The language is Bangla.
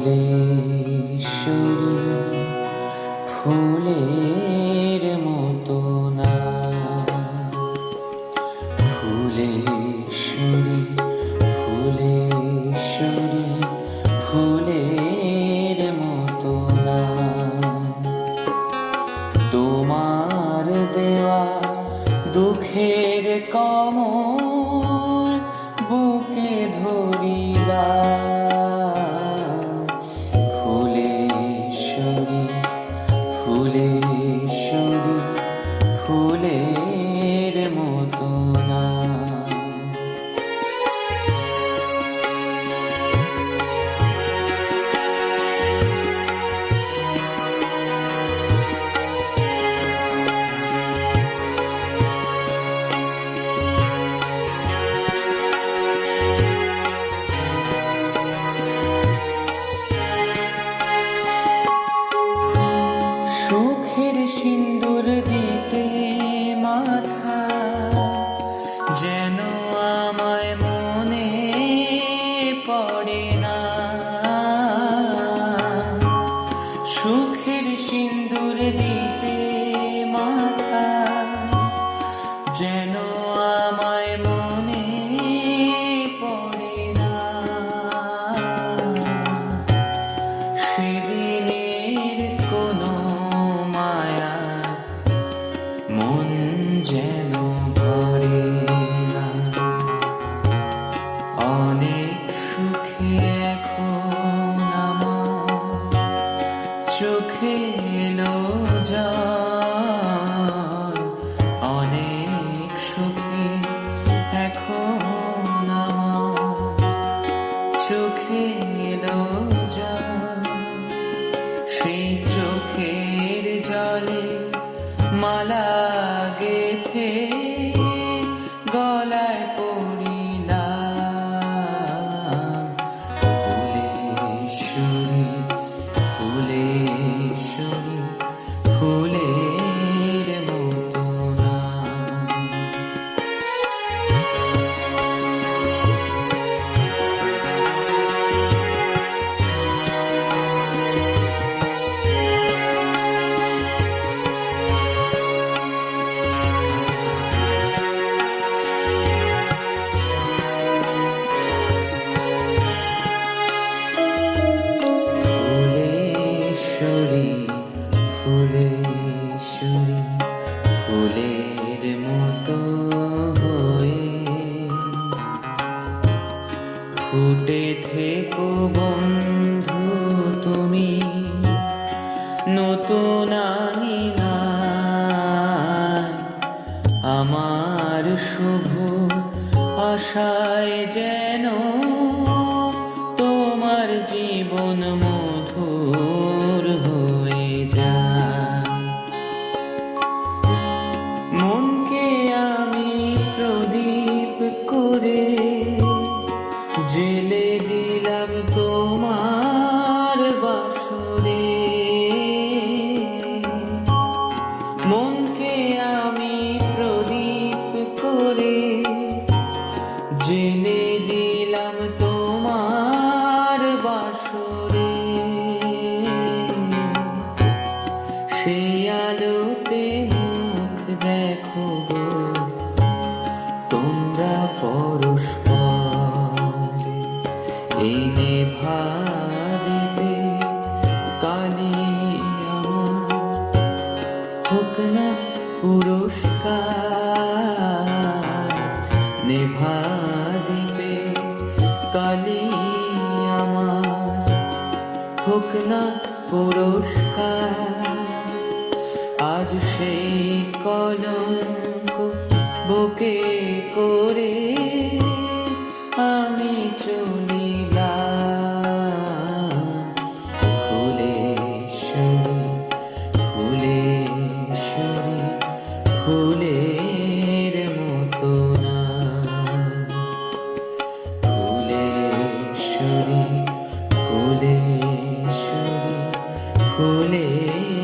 ফুলেশ্বরী ফুলের মতো না। ফুলেশ্বরী ফুলেশ্বরী ফুলের মতো না। তোমার দেওয়া দুঃখের কমল বুকে ধরিলা। ফুলেশ্বরী ফুলেশ্বরী ফুলের মতো না। সুখের সিন্দুর দিতে মাথা যেন আমায় মনে পড়ে না। সুখের সিন্দুর দিতে মাথা যেন আমায় মনে পড়ে না। সেদিনের কোনো মন যেন ভরে না। অনেক সুখে এখন আমার চোখে এলো জল। অনেক সুখে এখন আমার চোখে এলো জল। সেই চোখের জলে মালা গেথে গলায় পড়িলাম। ফুলেশ্বরী ফুলেশ্বরী ফুলের মতো না। ফুলেশ্বরী ফুলের মতো হয়ে ফুটে থেকো বন্ধু তুমি নতুন আঙিনায়। আমার শুভ আশায় যেন তোমার জীবন মধুর হয়ে যায়। মনকে আমি প্রদীপ করে জেলে দিলাম তোমার বাসরে। মনকে আমি প্রদীপ করে জেলে দিলাম তোমার বাসরে। সেই আলোতে মুখ দেখো গো তোমরা পরস্পর। এই নেভা দিবে কালি আমার হোক না পুরস্কার। নেভা দিবে কালি আমার হোক না পুরস্কার। আজ সেই কলঙ্ক বুকে করে আমি চলিলাম। ফুলেশ্বরী ফুলেশ্বরী ফুলের মতো না। ফুলেশ্বরী ফুলেশ্বরী ফুলের